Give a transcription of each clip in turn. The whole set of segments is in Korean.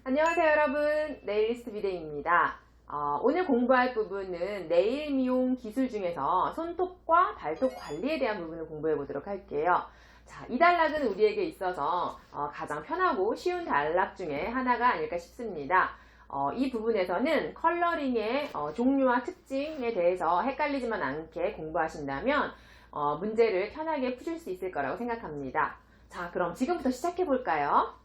안녕하세요 여러분, 네일리스트 비데이입니다. 오늘 공부할 부분은 네일 미용 기술 중에서 손톱과 발톱 관리에 대한 부분을 공부해 보도록 할게요. 자, 이 단락은 우리에게 있어서 가장 편하고 쉬운 단락 중에 하나가 아닐까 싶습니다. 이 부분에서는 컬러링의 종류와 특징에 대해서 헷갈리지만 않게 공부하신다면 문제를 편하게 푸실 수 있을 거라고 생각합니다. 자, 그럼 지금부터 시작해 볼까요?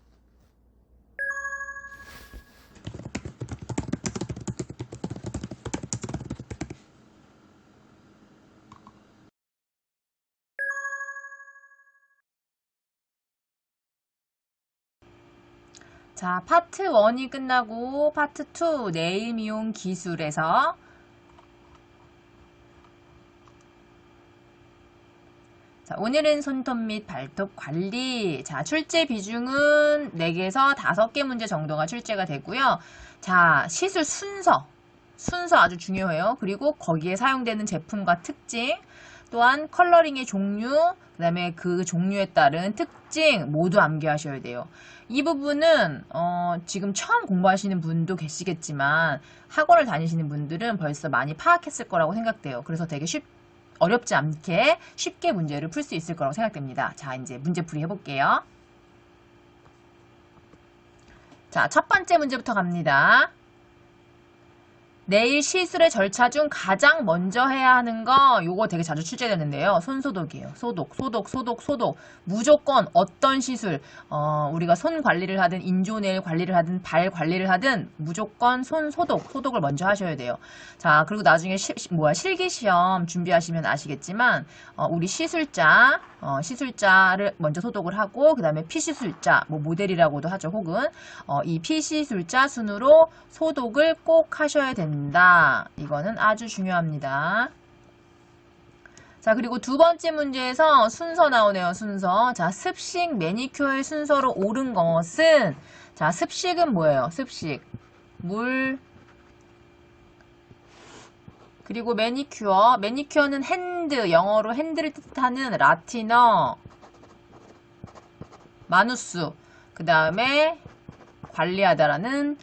자, 파트 1이 끝나고 파트 2 네일 미용 기술에서 자, 오늘은 손톱 및 발톱 관리. 자, 출제 비중은 4개에서 5개 문제 정도가 출제가 되고요. 자, 시술 순서 아주 중요해요. 그리고 거기에 사용되는 제품과 특징, 또한 컬러링의 종류, 그 다음에 그 종류에 따른 특징 모두 암기하셔야 돼요. 이 부분은 지금 처음 공부하시는 분도 계시겠지만 학원을 다니시는 분들은 벌써 많이 파악했을 거라고 생각돼요. 그래서 되게 어렵지 않게 쉽게 문제를 풀 수 있을 거라고 생각됩니다. 자, 이제 문제풀이 해볼게요. 자, 첫 번째 문제부터 갑니다. 네일 시술의 절차 중 가장 먼저 해야 하는 거 요거 되게 자주 출제되는데요. 손소독이에요. 소독. 무조건 어떤 시술 우리가 손 관리를 하든 인조네일 관리를 하든 발 관리를 하든 무조건 소독을 먼저 하셔야 돼요. 자, 그리고 나중에 실기시험 준비하시면 아시겠지만 우리 시술자를 먼저 소독을 하고 그 다음에 피시술자 뭐 모델이라고도 하죠. 혹은 이 피시술자 순으로 소독을 꼭 하셔야 됩니다. 이거는 아주 중요합니다. 자, 그리고 두 번째 문제에서 순서 나오네요. 순서. 자, 습식 매니큐어의 순서로 옳은 것은 자, 습식은 뭐예요? 습식. 물. 그리고 매니큐어는 핸드, 영어로 핸드를 뜻하는 라티너, 마누스. 그 다음에 관리하다라는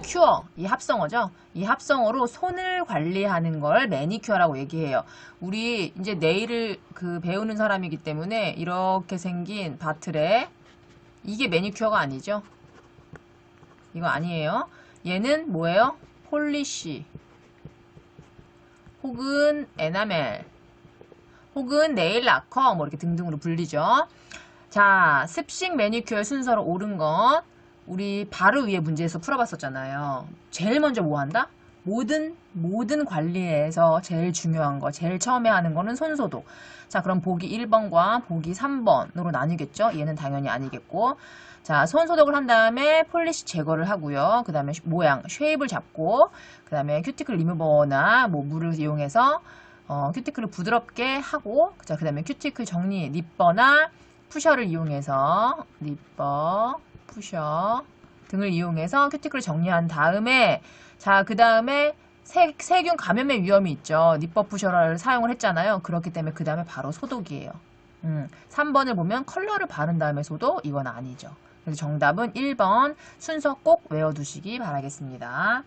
큐어, 이 합성어죠. 이 합성어로 손을 관리하는 걸 매니큐어라고 얘기해요. 우리 이제 네일을 배우는 사람이기 때문에 이렇게 생긴 바틀에 이게 매니큐어가 아니죠. 이거 아니에요. 얘는 뭐예요? 폴리쉬 혹은 에나멜 혹은 네일 라커 뭐 이렇게 등등으로 불리죠. 자, 습식 매니큐어의 순서로 옳은 것 우리 바로 위에 문제에서 풀어봤었잖아요. 제일 먼저 뭐 한다? 모든 관리에서 제일 중요한 거, 제일 처음에 하는 거는 손소독. 자, 그럼 보기 1번과 보기 3번으로 나뉘겠죠? 얘는 당연히 아니겠고. 자, 손소독을 한 다음에 폴리시 제거를 하고요. 그 다음에 쉐입을 잡고, 그 다음에 큐티클 리무버나 뭐 물을 이용해서 큐티클을 부드럽게 하고, 자, 그 다음에 큐티클 정리, 립버나 푸셔를 이용해서 립버, 푸셔 등을 이용해서 큐티클을 정리한 다음에 자, 그 다음에 세균 감염의 위험이 있죠. 립버 푸셔를 사용을 했잖아요. 그렇기 때문에 그 다음에 바로 소독이에요. 3번을 보면 컬러를 바른 다음에 소독? 이건 아니죠. 그래서 정답은 1번 순서 꼭 외워두시기 바라겠습니다.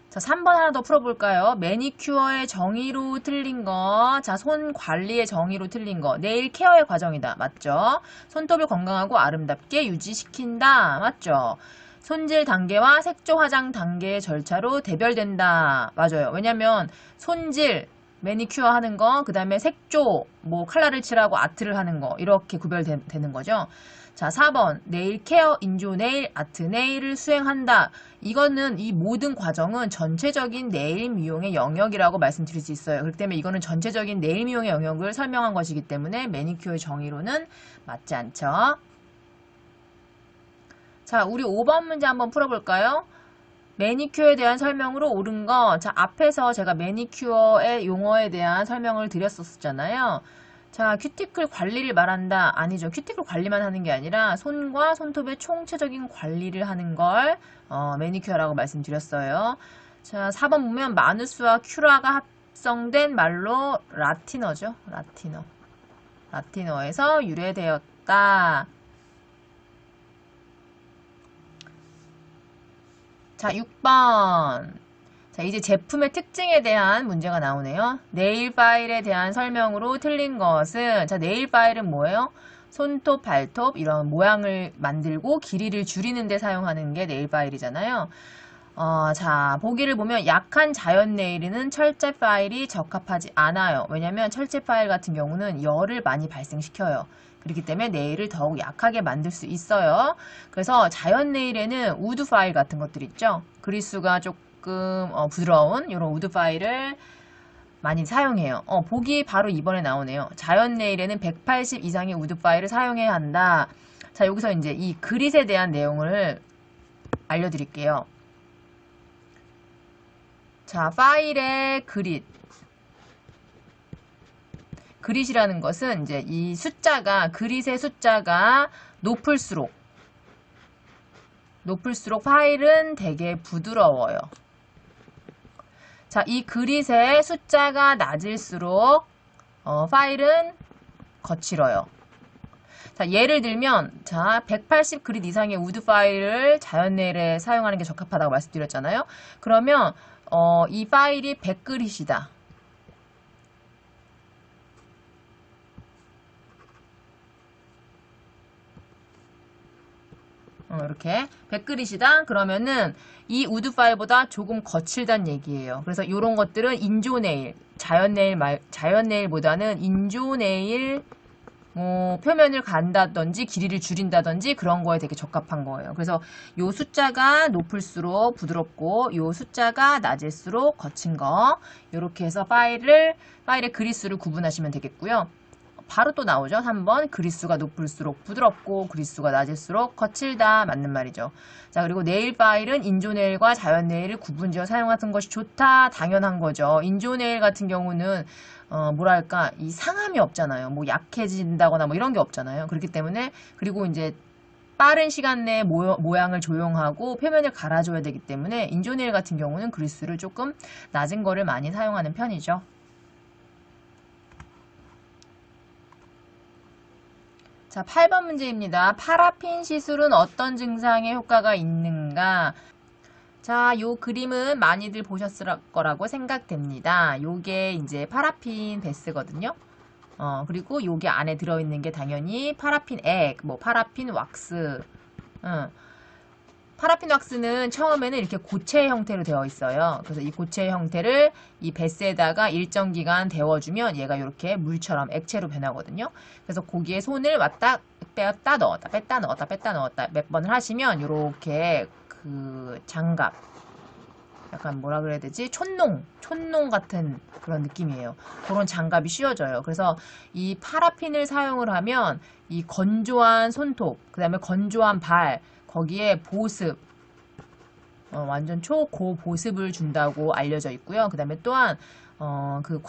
자, 3번 하나 더 풀어볼까요? 매니큐어의 정의로 틀린 거, 자, 손 관리의 정의로 틀린 거, 네일 케어의 과정이다. 맞죠? 손톱을 건강하고 아름답게 유지시킨다. 맞죠? 손질 단계와 색조 화장 단계의 절차로 대별된다. 맞아요. 왜냐면 손질, 매니큐어 하는 거, 그 다음에 색조, 뭐 칼라를 칠하고 아트를 하는 거 이렇게 구별되는 거죠. 자, 4번 네일 케어, 인조 네일, 아트 네일을 수행한다. 이거는 이 모든 과정은 전체적인 네일 미용의 영역이라고 말씀드릴 수 있어요. 그렇기 때문에 이거는 전체적인 네일 미용의 영역을 설명한 것이기 때문에 매니큐어의 정의로는 맞지 않죠. 자, 우리 5번 문제 한번 풀어볼까요? 매니큐어에 대한 설명으로 옳은 거. 자, 앞에서 제가 매니큐어의 용어에 대한 설명을 드렸었잖아요. 자, 큐티클 관리를 말한다. 아니죠. 큐티클 관리만 하는 게 아니라 손과 손톱의 총체적인 관리를 하는 걸 매니큐어라고 말씀드렸어요. 자, 4번 보면 마누스와 큐라가 합성된 말로 라티너죠. 라티너에서 유래되었다. 자, 6번. 자, 이제 제품의 특징에 대한 문제가 나오네요. 네일 파일에 대한 설명으로 틀린 것은, 자, 네일 파일은 뭐예요? 손톱, 발톱 이런 모양을 만들고 길이를 줄이는 데 사용하는 게 네일 파일이잖아요. 자, 보기를 보면 약한 자연 네일에는 철제 파일이 적합하지 않아요. 왜냐면 철제 파일 같은 경우는 열을 많이 발생시켜요. 그렇기 때문에 네일을 더욱 약하게 만들 수 있어요. 그래서 자연 네일에는 우드 파일 같은 것들 있죠. 그리스가 조금 부드러운 이런 우드 파일을 많이 사용해요. 보기 바로 이번에 나오네요. 자연 네일에는 180 이상의 우드 파일을 사용해야 한다. 자, 여기서 이제 이 그릿에 대한 내용을 알려드릴게요. 자, 파일의 그릿. 그릿이라는 것은 이제 이 숫자가, 그릿의 숫자가 높을수록 파일은 되게 부드러워요. 자, 이 그릿의 숫자가 낮을수록 파일은 거칠어요. 자, 예를 들면, 자, 180 그릿 이상의 우드 파일을 자연 네일에 사용하는 게 적합하다고 말씀드렸잖아요. 그러면 이 파일이 100그릿이다. 이렇게 100그릿이다. 그러면은 이 우드 파일보다 조금 거칠단 얘기예요. 그래서 이런 것들은 인조 네일, 자연 네일보다는 인조 네일 표면을 간다든지 길이를 줄인다든지 그런 거에 되게 적합한 거예요. 그래서 요 숫자가 높을수록 부드럽고 요 숫자가 낮을수록 거친 거 이렇게 해서 파일의 그릿수를 구분하시면 되겠고요. 바로 또 나오죠. 3번 그릿수가 높을수록 부드럽고 그릿수가 낮을수록 거칠다. 맞는 말이죠. 자, 그리고 네일 파일은 인조 네일과 자연 네일을 구분지어 사용하는 것이 좋다. 당연한 거죠. 인조 네일 같은 경우는 뭐랄까 이 상함이 없잖아요. 뭐 약해진다거나 뭐 이런 게 없잖아요. 그렇기 때문에 그리고 이제 빠른 시간 내에 모양을 조용하고 표면을 갈아줘야 되기 때문에 인조 네일 같은 경우는 그릿수를 조금 낮은 거를 많이 사용하는 편이죠. 자, 8번 문제입니다. 파라핀 시술은 어떤 증상에 효과가 있는가? 자, 요 그림은 많이들 보셨을 거라고 생각됩니다. 요게 이제 파라핀 베스거든요. 그리고 요게 안에 들어있는 게 당연히 파라핀 액, 뭐 파라핀 왁스. 파라핀 왁스는 처음에는 이렇게 고체 형태로 되어 있어요. 그래서 이 고체 형태를 이 베스에다가 일정 기간 데워주면 얘가 이렇게 물처럼 액체로 변하거든요. 그래서 거기에 손을 왔다 빼었다 넣었다 뺐다 넣었다 뺐다 넣었다 몇 번을 하시면 이렇게 그 장갑, 약간 뭐라 그래야 되지? 촌농 같은 그런 느낌이에요. 그런 장갑이 씌워져요. 그래서 이 파라핀을 사용을 하면 이 건조한 손톱, 그 다음에 건조한 발, 거기에 보습, 완전 초고 보습을 준다고 알려져 있고요. 그 다음에 또한 그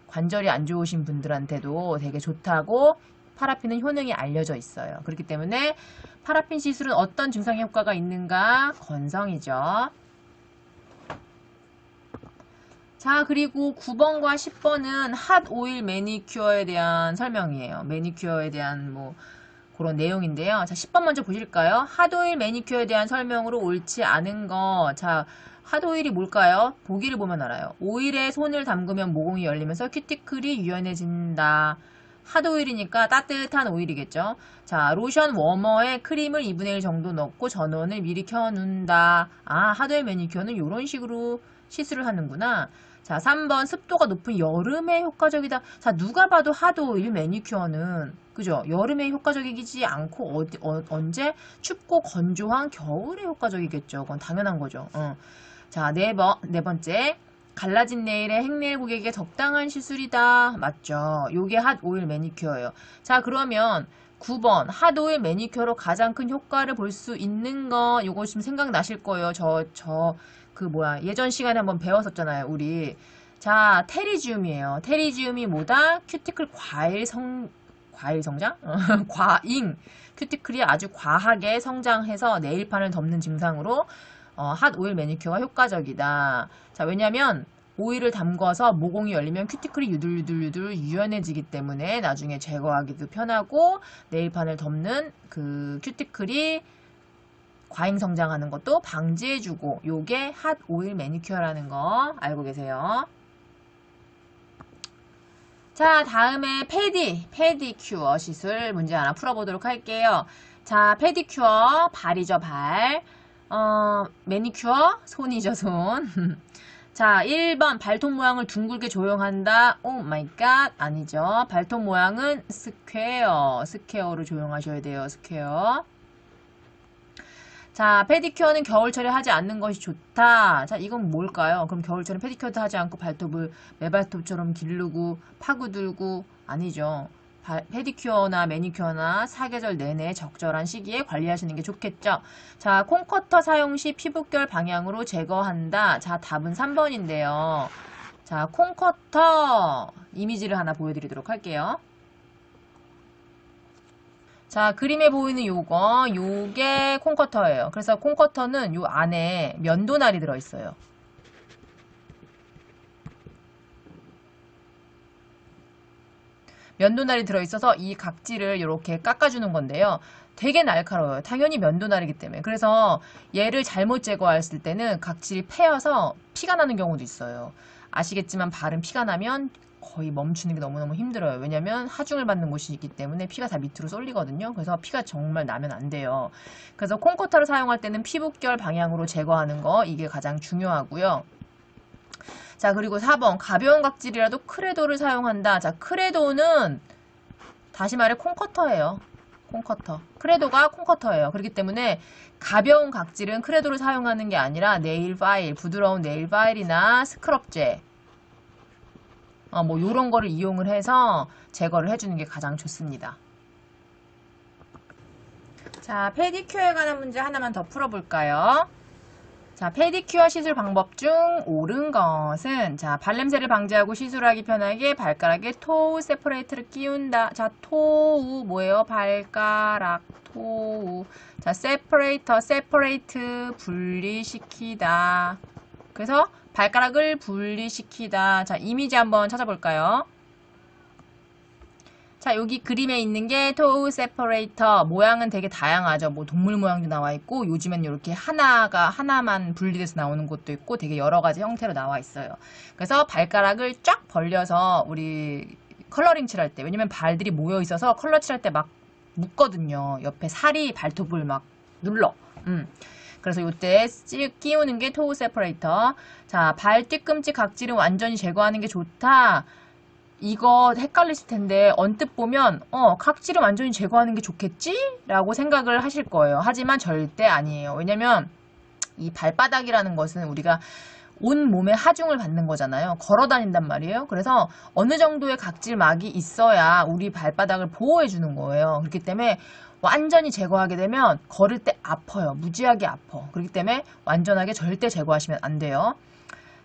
관절이 안 좋으신 분들한테도 되게 좋다고 파라핀은 효능이 알려져 있어요. 그렇기 때문에 파라핀 시술은 어떤 증상에 효과가 있는가? 건성이죠. 자, 그리고 9번과 10번은 핫 오일 매니큐어에 대한 설명이에요. 매니큐어에 대한 뭐 그런 내용인데요. 자, 10번 먼저 보실까요? 핫오일 매니큐어에 대한 설명으로 옳지 않은 거. 자, 핫오일이 뭘까요? 보기를 보면 알아요. 오일에 손을 담그면 모공이 열리면서 큐티클이 유연해진다. 핫오일이니까 따뜻한 오일이겠죠. 자, 로션 워머에 크림을 2분의 1 정도 넣고 전원을 미리 켜놓는다. 아, 핫오일 매니큐어는 이런 식으로 시술을 하는구나. 자, 3번 습도가 높은 여름에 효과적이다. 자, 누가 봐도 핫오일 매니큐어는 그죠? 여름에 효과적이지 않고 언제? 춥고 건조한 겨울에 효과적이겠죠. 그건 당연한 거죠. 자, 네 번째. 갈라진 네일에 행네일 고객에게 적당한 시술이다. 맞죠? 요게 핫오일 매니큐어예요. 자, 그러면 9번 핫오일 매니큐어로 가장 큰 효과를 볼 수 있는 거 요거 좀 생각나실 거예요. 예전 시간에 한번 배웠었잖아요, 우리. 자, 테리지움이에요. 테리지움이 뭐다? 큐티클 과일 성장? 과잉. 큐티클이 아주 과하게 성장해서 네일판을 덮는 증상으로 핫 오일 매니큐어가 효과적이다. 자, 왜냐면 오일을 담궈서 모공이 열리면 큐티클이 유들유들 유연해지기 때문에 나중에 제거하기도 편하고 네일판을 덮는 그 큐티클이 과잉 성장하는 것도 방지해주고, 요게 핫 오일 매니큐어라는 거 알고 계세요? 자, 다음에 페디큐어 시술 문제 하나 풀어보도록 할게요. 자, 페디큐어, 발이죠, 발. 매니큐어, 손이죠, 손. 자, 1번 발톱 모양을 둥글게 조형한다. 오 마이 갓. 아니죠. 발톱 모양은 스퀘어로 조형하셔야 돼요. 스퀘어. 자, 페디큐어는 겨울철에 하지 않는 것이 좋다. 자, 이건 뭘까요? 그럼 겨울철에 페디큐어도 하지 않고 발톱을 매발톱처럼 기르고 파고들고 아니죠. 페디큐어나 매니큐어나 사계절 내내 적절한 시기에 관리하시는 게 좋겠죠. 자, 콩커터 사용 시 피부결 방향으로 제거한다. 자, 답은 3번인데요. 자, 콩커터 이미지를 하나 보여드리도록 할게요. 자, 그림에 보이는 요게 콩커터예요. 그래서 콩커터는 요 안에 면도날이 들어있어요. 면도날이 들어있어서 이 각질을 이렇게 깎아주는 건데요. 되게 날카로워요. 당연히 면도날이기 때문에. 그래서 얘를 잘못 제거했을 때는 각질이 패여서 피가 나는 경우도 있어요. 아시겠지만 발은 피가 나면 거의 멈추는 게 너무너무 힘들어요. 왜냐면 하중을 받는 곳이기 때문에 피가 다 밑으로 쏠리거든요. 그래서 피가 정말 나면 안 돼요. 그래서 콩커터를 사용할 때는 피부결 방향으로 제거하는 거, 이게 가장 중요하고요. 자, 그리고 4번 가벼운 각질이라도 크레도를 사용한다. 자, 크레도는 다시 말해 콩커터예요. 콩커터. 크레도가 콩커터예요. 그렇기 때문에 가벼운 각질은 크레도를 사용하는 게 아니라 네일 파일, 부드러운 네일 파일이나 스크럽제 뭐 요런 거를 이용을 해서 제거를 해주는 게 가장 좋습니다. 자, 페디큐어에 관한 문제 하나만 더 풀어볼까요? 자, 페디큐어 시술 방법 중 옳은 것은, 자, 발냄새를 방지하고 시술하기 편하게 발가락에 토우 세퍼레이트를 끼운다. 자, 토우 뭐예요? 발가락 토우. 자, 세퍼레이트 분리시키다. 그래서 발가락을 분리시키다. 자, 이미지 한번 찾아볼까요? 자, 여기 그림에 있는 게 토우 세퍼레이터. 모양은 되게 다양하죠. 뭐 동물 모양도 나와 있고, 요즘엔 이렇게 하나만 분리돼서 나오는 것도 있고, 되게 여러 가지 형태로 나와 있어요. 그래서 발가락을 쫙 벌려서 우리 컬러링 칠할 때, 왜냐면 발들이 모여 있어서 컬러 칠할 때 막 묶거든요. 옆에 살이 발톱을 막 눌러. 그래서 요때 끼우는 게 토우 세퍼레이터. 자, 발 뒤꿈치 각질은 완전히 제거하는 게 좋다. 이거 헷갈리실 텐데 언뜻 보면 각질을 완전히 제거하는 게 좋겠지? 라고 생각을 하실 거예요. 하지만 절대 아니에요. 왜냐면 이 발바닥이라는 것은 우리가 온 몸에 하중을 받는 거잖아요. 걸어 다닌단 말이에요. 그래서 어느 정도의 각질막이 있어야 우리 발바닥을 보호해 주는 거예요. 그렇기 때문에 완전히 제거하게 되면 걸을 때 아파요. 무지하게 아파. 그렇기 때문에 완전하게 절대 제거하시면 안 돼요.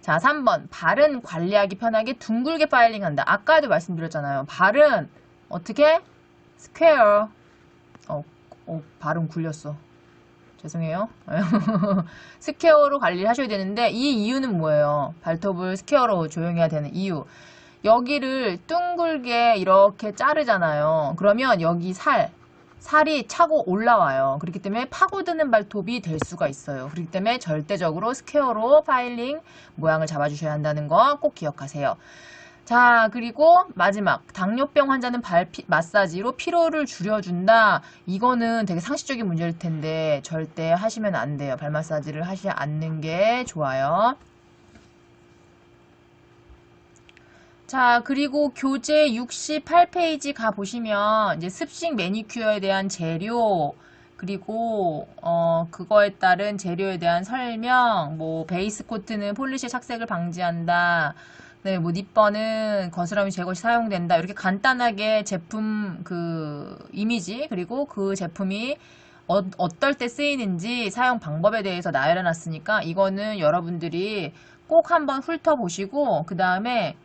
자, 3번. 발은 관리하기 편하게 둥글게 파일링한다. 아까도 말씀드렸잖아요. 발은 어떻게? 스퀘어. 발음 굴렸어. 죄송해요. 스퀘어로 관리를 하셔야 되는데 이 이유는 뭐예요? 발톱을 스퀘어로 조용해야 되는 이유. 여기를 둥글게 이렇게 자르잖아요. 그러면 여기 살이 차고 올라와요. 그렇기 때문에 파고드는 발톱이 될 수가 있어요. 그렇기 때문에 절대적으로 스퀘어로 파일링 모양을 잡아주셔야 한다는 거 꼭 기억하세요. 자, 그리고 마지막. 당뇨병 환자는 발 마사지로 피로를 줄여준다. 이거는 되게 상식적인 문제일 텐데 절대 하시면 안 돼요. 발 마사지를 하시지 않는 게 좋아요. 자, 그리고 교재 68페이지 가보시면 이제 습식 매니큐어에 대한 재료, 그리고 그거에 따른 재료에 대한 설명, 뭐 베이스 코트는 폴리시 착색을 방지한다. 네, 뭐 니퍼는 거스러미 제거 시 사용된다. 이렇게 간단하게 제품 그 이미지, 그리고 그 제품이 어떨 때 쓰이는지 사용 방법에 대해서 나열해 놨으니까 이거는 여러분들이 꼭 한번 훑어보시고 그 다음에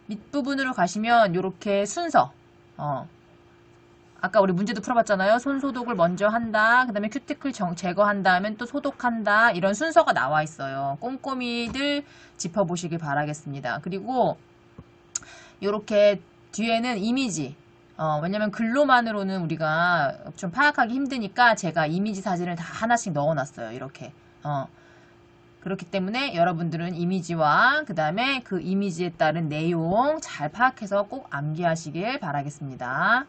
밑부분으로 가시면 이렇게 순서 아까 우리 문제도 풀어봤잖아요. 손 소독을 먼저 한다. 그 다음에 큐티클 제거한 다음엔 또 소독한다. 이런 순서가 나와 있어요. 꼼꼼히들 짚어보시길 바라겠습니다. 그리고 이렇게 뒤에는 이미지 왜냐면 글로만으로는 우리가 좀 파악하기 힘드니까 제가 이미지 사진을 다 하나씩 넣어놨어요. 이렇게. 그렇기 때문에 여러분들은 이미지와 그 다음에 그 이미지에 따른 내용 잘 파악해서 꼭 암기하시길 바라겠습니다.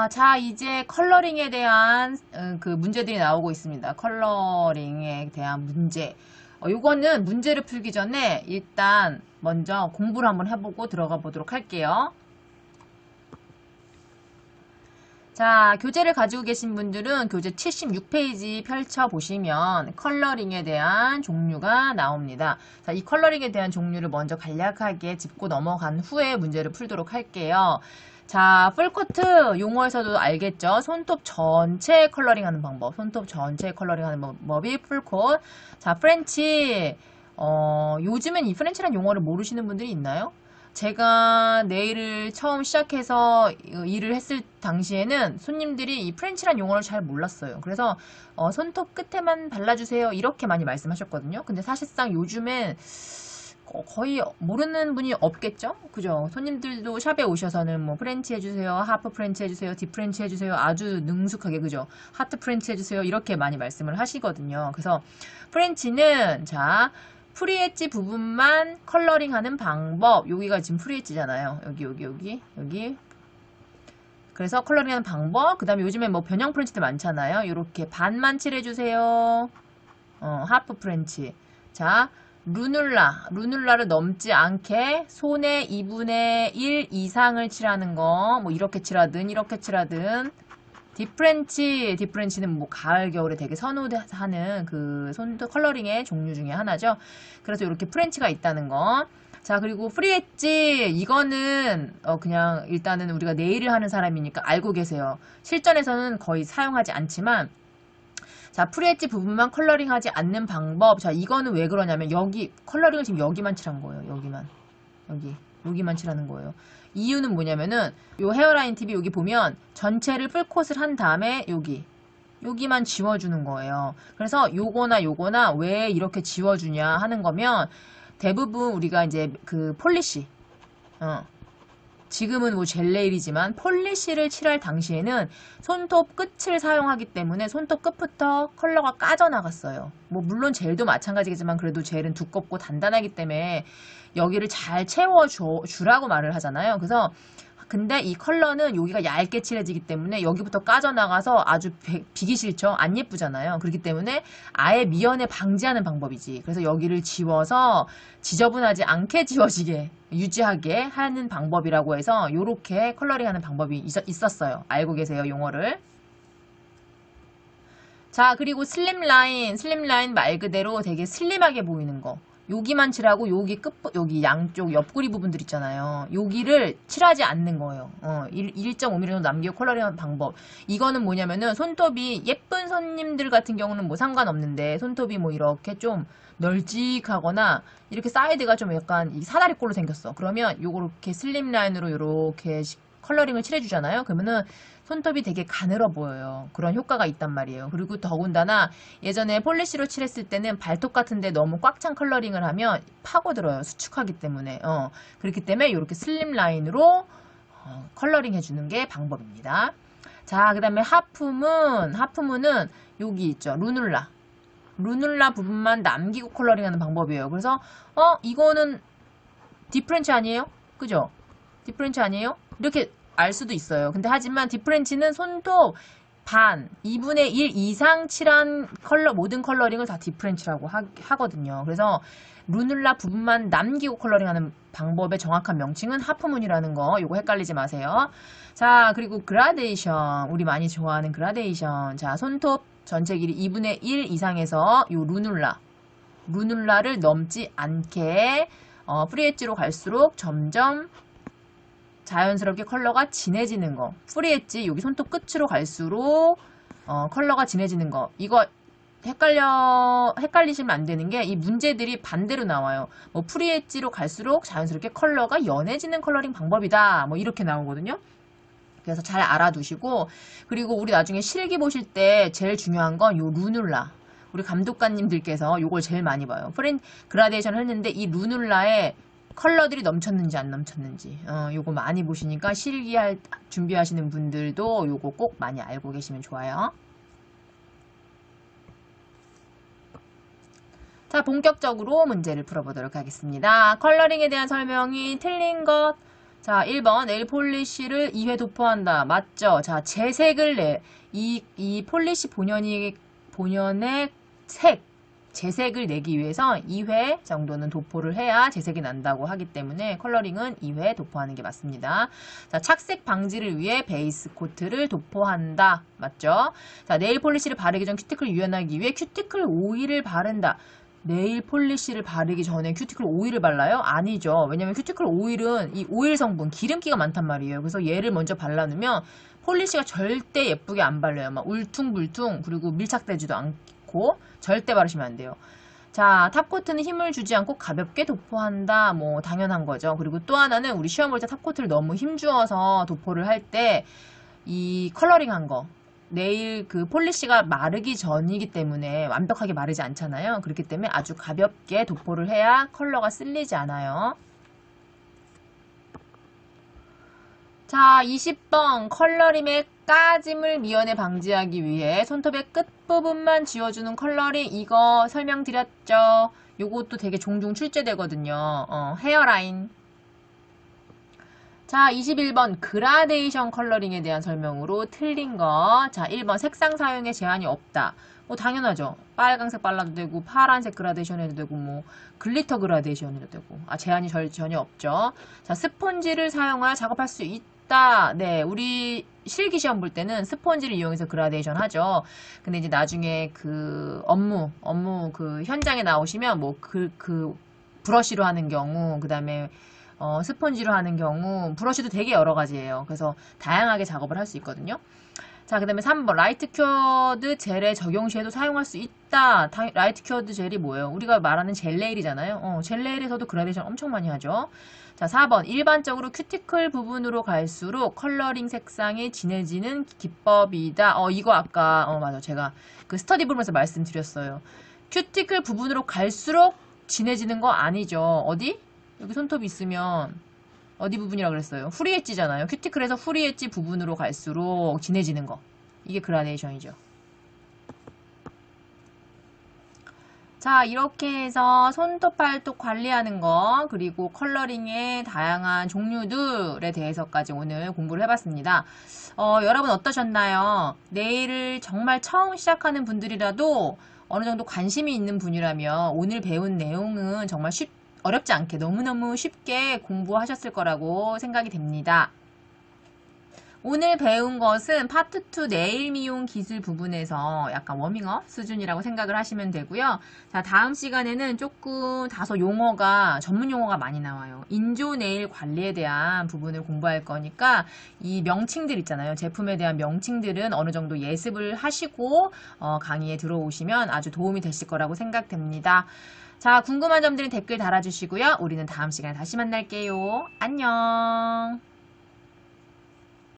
자, 이제 컬러링에 대한 그 문제들이 나오고 있습니다. 컬러링에 대한 문제. 요거는 문제를 풀기 전에 일단 먼저 공부를 한번 해보고 들어가 보도록 할게요. 자, 교재를 가지고 계신 분들은 교재 76페이지 펼쳐보시면 컬러링에 대한 종류가 나옵니다. 자, 이 컬러링에 대한 종류를 먼저 간략하게 짚고 넘어간 후에 문제를 풀도록 할게요. 자, 풀코트 용어에서도 알겠죠? 손톱 전체 컬러링 하는 방법. 손톱 전체 컬러링 하는 방법이 풀코트. 자, 프렌치. 요즘엔 이 프렌치라는 용어를 모르시는 분들이 있나요? 제가 네일을 처음 시작해서 일을 했을 당시에는 손님들이 이 프렌치란 용어를 잘 몰랐어요. 그래서 손톱 끝에만 발라주세요 이렇게 많이 말씀하셨거든요. 근데 사실상 요즘엔 거의 모르는 분이 없겠죠? 그죠? 손님들도 샵에 오셔서는 뭐 프렌치 해주세요, 하프 프렌치 해주세요, 딥 프렌치 해주세요, 아주 능숙하게 그죠? 하트 프렌치 해주세요 이렇게 많이 말씀을 하시거든요. 그래서 프렌치는 자 프리엣지 부분만 컬러링하는 방법. 여기가 지금 프리엣지잖아요. 여기. 그래서 컬러링하는 방법. 그 다음에 요즘에 뭐 변형 프렌치들 많잖아요. 이렇게 반만 칠해주세요. 하프 프렌치. 자, 루눌라를 넘지 않게 손에 2분의 1 이상을 칠하는 거. 뭐 이렇게 칠하든. 디프렌치는 뭐 가을 겨울에 되게 선호하는 그 손톱 컬러링의 종류 중에 하나죠. 그래서 이렇게 프렌치가 있다는 거. 자, 그리고 프리엣지 이거는 그냥 일단은 우리가 네일을 하는 사람이니까 알고 계세요. 실전에서는 거의 사용하지 않지만 자, 프리엣지 부분만 컬러링하지 않는 방법. 자, 이거는 왜 그러냐면 여기 컬러링을 지금 여기만 칠한 거예요. 여기만 칠하는 거예요. 이유는 뭐냐면은 요 헤어라인 팁이 여기 보면 전체를 풀콧을 한 다음에 여기만 지워주는 거예요. 그래서 요거나 왜 이렇게 지워주냐 하는 거면 대부분 우리가 이제 그 폴리시 지금은 뭐 젤네일이지만 폴리시를 칠할 당시에는 손톱 끝을 사용하기 때문에 손톱 끝부터 컬러가 까져나갔어요. 뭐 물론 젤도 마찬가지겠지만 그래도 젤은 두껍고 단단하기 때문에 여기를 잘 채워주라고 말을 하잖아요. 그래서 근데 이 컬러는 여기가 얇게 칠해지기 때문에 여기부터 까져나가서 아주 비기 싫죠. 안 예쁘잖아요. 그렇기 때문에 아예 미연에 방지하는 방법이지. 그래서 여기를 지워서 지저분하지 않게 지워지게 유지하게 하는 방법이라고 해서 이렇게 컬러링하는 방법이 있었어요. 알고 계세요, 용어를. 자, 그리고 슬림라인 말 그대로 되게 슬림하게 보이는 거. 여기만 칠하고 여기 양쪽 옆구리 부분들 있잖아요. 여기를 칠하지 않는 거예요. 1.5mm 정도 남기고 컬러링하는 방법. 이거는 뭐냐면은 손톱이 예쁜 손님들 같은 경우는 뭐 상관없는데 손톱이 뭐 이렇게 좀 널찍하거나 이렇게 사이드가 좀 약간 사다리꼴로 생겼어. 그러면 요렇게 슬림 라인으로 요렇게 컬러링을 칠해주잖아요. 그러면은 손톱이 되게 가늘어 보여요. 그런 효과가 있단 말이에요. 그리고 더군다나 예전에 폴리시로 칠했을 때는 발톱 같은데 너무 꽉 찬 컬러링을 하면 파고들어요. 수축하기 때문에. 그렇기 때문에 이렇게 슬림 라인으로 컬러링 해주는 게 방법입니다. 자, 그 다음에 하프문은 여기 있죠. 루눌라 부분만 남기고 컬러링하는 방법이에요. 그래서 이거는 디프렌치 아니에요? 그죠? 디프렌치 아니에요? 이렇게 알 수도 있어요. 근데 하지만 디프렌치는 손톱 2분의 1 이상 칠한 모든 컬러링을 다 디프렌치라고 하거든요. 그래서 루눌라 부분만 남기고 컬러링하는 방법의 정확한 명칭은 하프문이라는 거, 요거 헷갈리지 마세요. 자, 그리고 그라데이션, 우리 많이 좋아하는 그라데이션. 자, 손톱 전체 길이 2분의 1 이상에서 요 루눌라를 넘지 않게 프리엣지로 갈수록 점점 자연스럽게 컬러가 진해지는 거. 프리엣지 여기 손톱 끝으로 갈수록 컬러가 진해지는 거. 이거 헷갈리시면 안 되는 게 이 문제들이 반대로 나와요. 뭐 프리엣지로 갈수록 자연스럽게 컬러가 연해지는 컬러링 방법이다. 뭐 이렇게 나오거든요. 그래서 잘 알아두시고, 그리고 우리 나중에 실기 보실 때 제일 중요한 건 요 루눌라. 우리 감독관님들께서 요걸 제일 많이 봐요. 그라데이션을 했는데 이 루눌라에 컬러들이 넘쳤는지 안 넘쳤는지 요거 많이 보시니까 실기할 준비하시는 분들도 요거 꼭 많이 알고 계시면 좋아요. 자, 본격적으로 문제를 풀어보도록 하겠습니다. 컬러링에 대한 설명이 틀린 것. 자, 1번 네일 폴리쉬를 2회 도포한다. 맞죠? 자, 재색을 이 폴리쉬 본연의 색, 재색을 내기 위해서 2회 정도는 도포를 해야 재색이 난다고 하기 때문에 컬러링은 2회 도포하는 게 맞습니다. 자, 착색 방지를 위해 베이스 코트를 도포한다. 맞죠? 자, 네일 폴리쉬를 바르기 전 큐티클을 유연하기 위해 큐티클 오일을 바른다. 네일 폴리쉬를 바르기 전에 큐티클 오일을 발라요? 아니죠. 왜냐면 큐티클 오일은 이 오일 성분, 기름기가 많단 말이에요. 그래서 얘를 먼저 발라놓으면 폴리쉬가 절대 예쁘게 안 발려요. 막 울퉁불퉁, 그리고 밀착되지도 않고 절대 바르시면 안 돼요. 자, 탑코트는 힘을 주지 않고 가볍게 도포한다. 뭐 당연한 거죠. 그리고 또 하나는 우리 시험 볼 때 탑코트를 너무 힘주어서 도포를 할 때 이 컬러링한 거 네일 그 폴리쉬가 마르기 전이기 때문에 완벽하게 마르지 않잖아요. 그렇기 때문에 아주 가볍게 도포를 해야 컬러가 쓸리지 않아요. 자, 20번 컬러림의 까짐을 미연에 방지하기 위해 손톱의 끝부분만 지워주는 컬러링, 이거 설명드렸죠. 요것도 되게 종종 출제되거든요. 헤어라인. 자, 21번 그라데이션 컬러링에 대한 설명으로 틀린 거. 자, 1번 색상 사용에 제한이 없다. 뭐 당연하죠. 빨강색 발라도 되고 파란색 그라데이션 해도 되고 뭐 글리터 그라데이션 해도 되고 제한이 전혀 없죠. 자, 스펀지를 사용하여 작업할 수 있다. 네, 우리 실기 시험 볼 때는 스펀지를 이용해서 그라데이션 하죠. 근데 이제 나중에 그 업무 그 현장에 나오시면 뭐 그 브러쉬로 하는 경우, 그 다음에 스펀지로 하는 경우, 브러쉬도 되게 여러 가지예요. 그래서 다양하게 작업을 할 수 있거든요. 자, 그 다음에 3번 라이트 큐어드 젤의 적용 시에도 사용할 수 있다. 라이트 큐어드 젤이 뭐예요? 우리가 말하는 젤네일이잖아요. 젤네일에서도 그라데이션 엄청 많이 하죠. 자, 4번 일반적으로 큐티클 부분으로 갈수록 컬러링 색상이 진해지는 기법이다. 이거 아까 맞아, 제가 그 스터디 부분에서 말씀드렸어요. 큐티클 부분으로 갈수록 진해지는 거 아니죠. 어디? 여기 손톱이 있으면 어디 부분이라 그랬어요? 후리 엣지잖아요. 큐티클에서 후리 엣지 부분으로 갈수록 진해지는 거. 이게 그라데이션이죠. 자, 이렇게 해서 손톱, 팔톱 관리하는 거, 그리고 컬러링의 다양한 종류들에 대해서까지 오늘 공부를 해봤습니다. 여러분 어떠셨나요? 네일을 정말 처음 시작하는 분들이라도 어느 정도 관심이 있는 분이라면 오늘 배운 내용은 정말 어렵지 않게 너무너무 쉽게 공부하셨을 거라고 생각이 됩니다. 오늘 배운 것은 파트 2 네일 미용 기술 부분에서 약간 워밍업 수준이라고 생각을 하시면 되고요. 자, 다음 시간에는 조금 다소 전문 용어가 많이 나와요. 인조 네일 관리에 대한 부분을 공부할 거니까 이 명칭들 있잖아요. 제품에 대한 명칭들은 어느 정도 예습을 하시고 강의에 들어오시면 아주 도움이 되실 거라고 생각됩니다. 자, 궁금한 점들은 댓글 달아주시고요. 우리는 다음 시간에 다시 만날게요. 안녕.